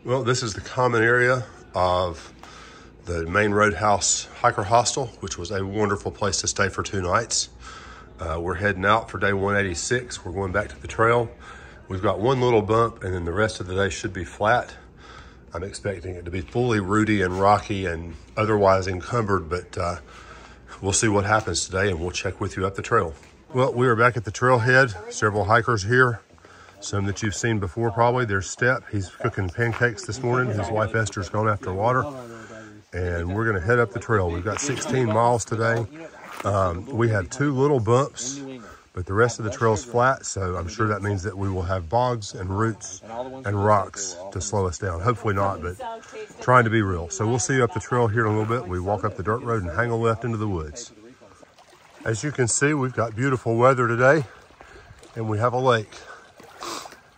Well, this is the common area of the main roadhouse hiker hostel, which was a wonderful place to stay for 2 nights. We're heading out for day 186. We're going back to the trail. We've got one little bump and then the rest of the day should be flat. I'm expecting it to be fully rooty and rocky and otherwise encumbered, but we'll see what happens today and we'll check with you up the trail. Well, we are back at the trailhead. Several hikers here. Some that you've seen before probably. There's Step. He's cooking pancakes this morning. His wife Esther's gone after water. And we're gonna head up the trail. We've got 16 miles today. We have 2 little bumps, but the rest of the trail's flat, so I'm sure that means that we will have bogs and roots and rocks to slow us down. Hopefully not, but trying to be real. So we'll see you up the trail here in a little bit. We walk up the dirt road and hang a left into the woods. As you can see, we've got beautiful weather today, and we have a lake.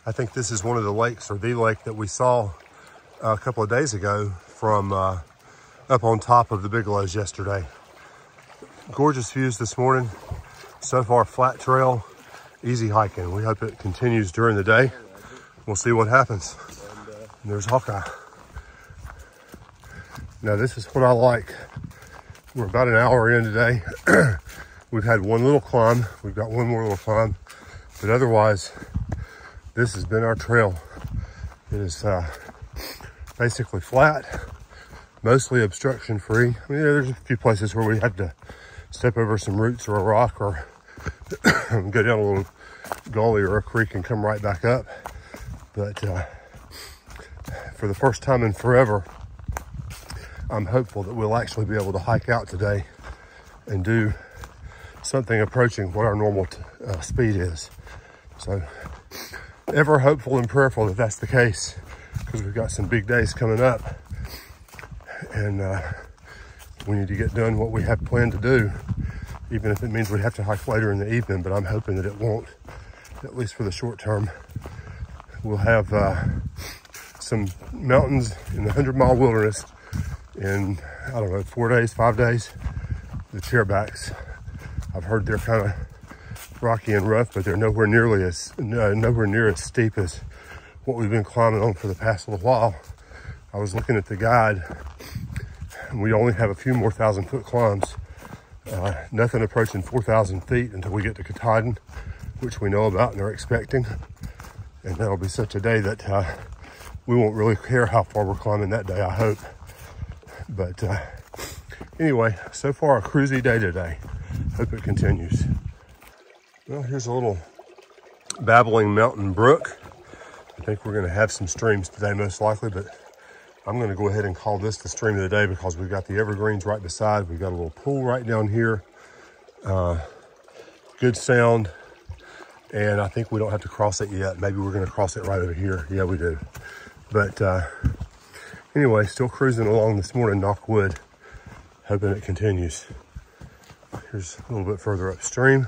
I think this is one of the lakes, or the lake that we saw a couple of days ago from up on top of the Bigelows yesterday. Gorgeous views this morning. So far, flat trail, easy hiking. We hope it continues during the day. We'll see what happens. And there's Hawkeye. Now this is what I like. We're about an hour in today. We've had one little climb. We've got one more little climb, but otherwise, this has been our trail. It is basically flat, mostly obstruction free. I mean, there's a few places where we had to step over some roots or a rock or go down a little gully or a creek and come right back up. But for the first time in forever, I'm hopeful that we'll actually be able to hike out today and do something approaching what our normal speed is. So ever hopeful and prayerful that that's the case, because we've got some big days coming up and we need to get done what we have planned to do, even if it means we have to hike later in the evening, but I'm hoping that it won't, at least for the short term. We'll have some mountains in the 100-mile wilderness in, I don't know, 4 days, 5 days. The chairbacks, I've heard they're kind of rocky and rough, but they're nowhere near as steep as what we've been climbing on for the past little while. I was looking at the guide, and we only have a few more 1,000-foot climbs. Nothing approaching 4,000 feet until we get to Katahdin, which we know about and are expecting. And that'll be such a day that we won't really care how far we're climbing that day, I hope. But anyway, so far a cruisy day today. Hope it continues. Well, here's a little babbling mountain brook. I think we're going to have some streams today, most likely, but I'm going to go ahead and call this the stream of the day because we've got the evergreens right beside. We've got a little pool right down here. Good sound, and I think we don't have to cross it yet. Maybe we're going to cross it right over here. Yeah, we do. But anyway, still cruising along this morning, knock wood, hoping it continues. Here's a little bit further upstream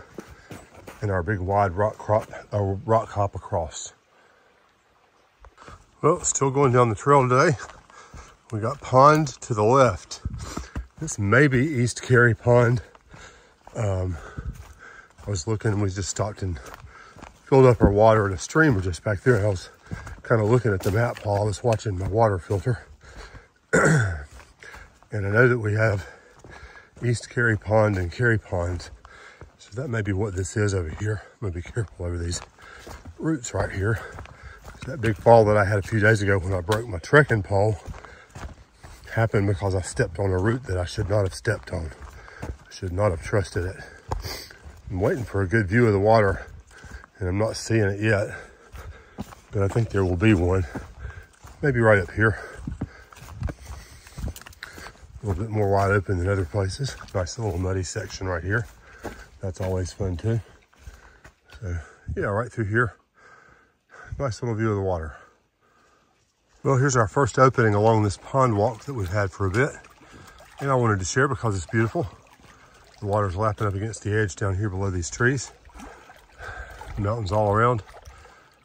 and our big wide rock hop across. Well, still going down the trail today. We got pond to the left. This may be East Carey Pond. I was looking, we just stopped and filled up our water at a stream just back there. And I was kind of looking at the map while I was watching my water filter. And I know that we have East Carey Pond and Carey Pond. So that may be what this is over here. I'm gonna be careful over these roots right here. That big fall that I had a few days ago when I broke my trekking pole happened because I stepped on a root that I should not have stepped on. I should not have trusted it. I'm waiting for a good view of the water and I'm not seeing it yet, but I think there will be one. Maybe right up here. A little bit more wide open than other places. Nice little muddy section right here. That's always fun too. So yeah, right through here. Nice little view of the water. Well, here's our first opening along this pond walk that we've had for a bit. And I wanted to share because it's beautiful. The water's lapping up against the edge down here below these trees. Mountains all around.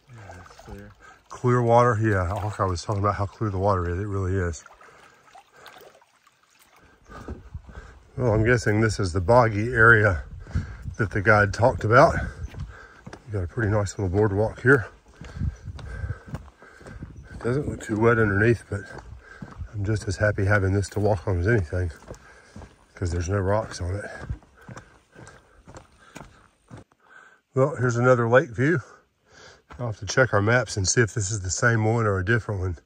Yeah, it's clear. Clear water. Yeah, Hawkeye was talking about how clear the water is. It really is. Well, I'm guessing this is the boggy area that the guide talked about. You got a pretty nice little boardwalk here. Doesn't look too wet underneath, but I'm just as happy having this to walk on as anything because there's no rocks on it. Well, here's another lake view. I'll have to check our maps and see if this is the same one or a different one.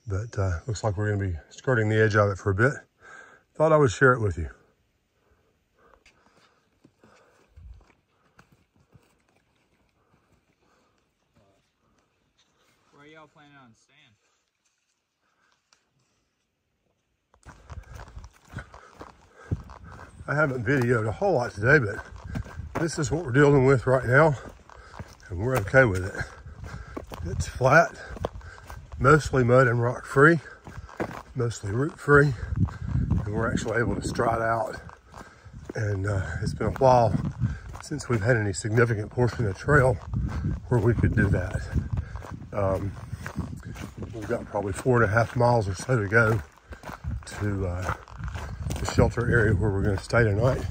But looks like we're going to be skirting the edge of it for a bit. Thought I would share it with you. Where are y'all planning on staying? I haven't videoed a whole lot today, but this is what we're dealing with right now, and we're okay with it. It's flat, mostly mud and rock free, mostly root free, and we're actually able to stride out. And it's been a while since we've had any significant portion of trail where we could do that. We've got probably 4.5 miles or so to go to the shelter area where we're going to stay tonight.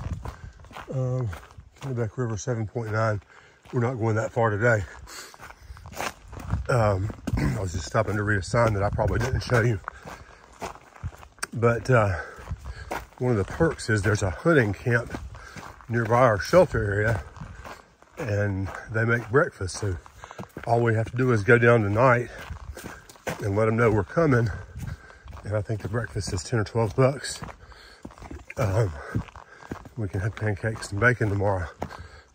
Kennebec River 7.9. We're not going that far today. I was just stopping to read a sign that I probably didn't show you. But one of the perks is there's a hunting camp nearby our shelter area, and they make breakfast. So all we have to do is go down tonight and let them know we're coming. And I think the breakfast is 10 or 12 bucks. We can have pancakes and bacon tomorrow.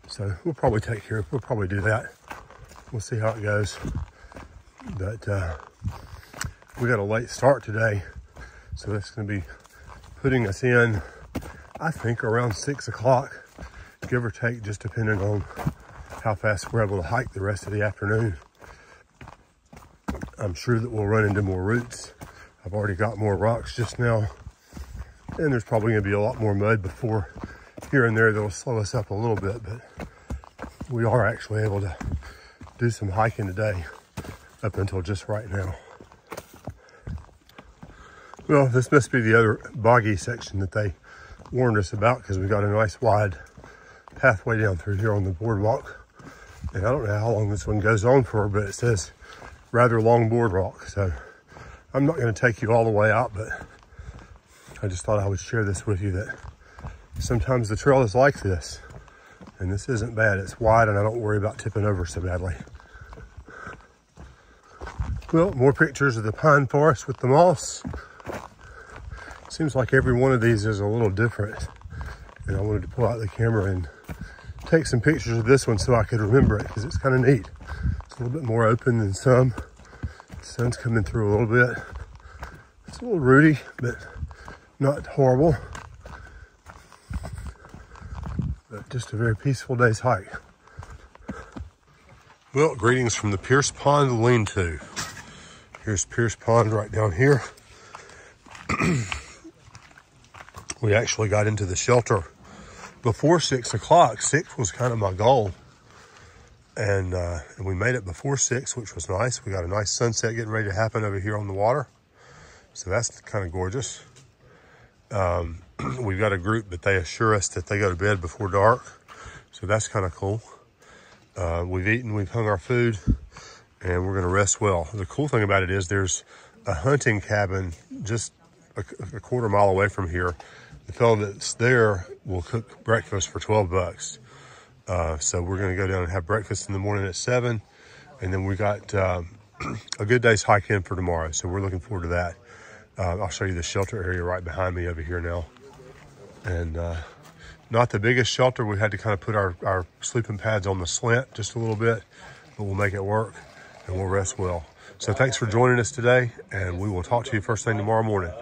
So we'll probably do that. We'll see how it goes. But we got a late start today. So that's going to be putting us in, I think, around 6 o'clock, give or take, just depending on how fast we're able to hike the rest of the afternoon. I'm sure that we'll run into more roots. I've already got more rocks just now. And there's probably going to be a lot more mud before here and there that'll slow us up a little bit. But we are actually able to do some hiking today up until just right now. Well, this must be the other boggy section that they warned us about, because we got a nice wide pathway down through here on the boardwalk. And I don't know how long this one goes on for, but it says rather long boardwalk. So I'm not going to take you all the way out, but I just thought I would share this with you, that sometimes the trail is like this. And this isn't bad. It's wide, and I don't worry about tipping over so badly. Well, more pictures of the pine forest with the moss. Seems like every one of these is a little different. And I wanted to pull out the camera and take some pictures of this one so I could remember it, because it's kind of neat. It's a little bit more open than some. The sun's coming through a little bit. It's a little rooty, but not horrible. But just a very peaceful day's hike. Well, greetings from the Pierce Pond lean-to. Here's Pierce Pond right down here. We actually got into the shelter before 6 o'clock. 6 was kind of my goal. And we made it before 6, which was nice. We got a nice sunset getting ready to happen over here on the water. So that's kind of gorgeous. We've got a group, but they assure us that they go to bed before dark. So that's kind of cool. We've eaten, we've hung our food, and we're gonna rest well. The cool thing about it is there's a hunting cabin just a quarter mile away from here. The fellow that's there will cook breakfast for 12 bucks. So we're gonna go down and have breakfast in the morning at 7. And then we got a good day's hike in for tomorrow. So we're looking forward to that. I'll show you the shelter area right behind me over here now. And not the biggest shelter. We had to kind of put our sleeping pads on the slant just a little bit, but we'll make it work and we'll rest well. So thanks for joining us today, and we will talk to you first thing tomorrow morning.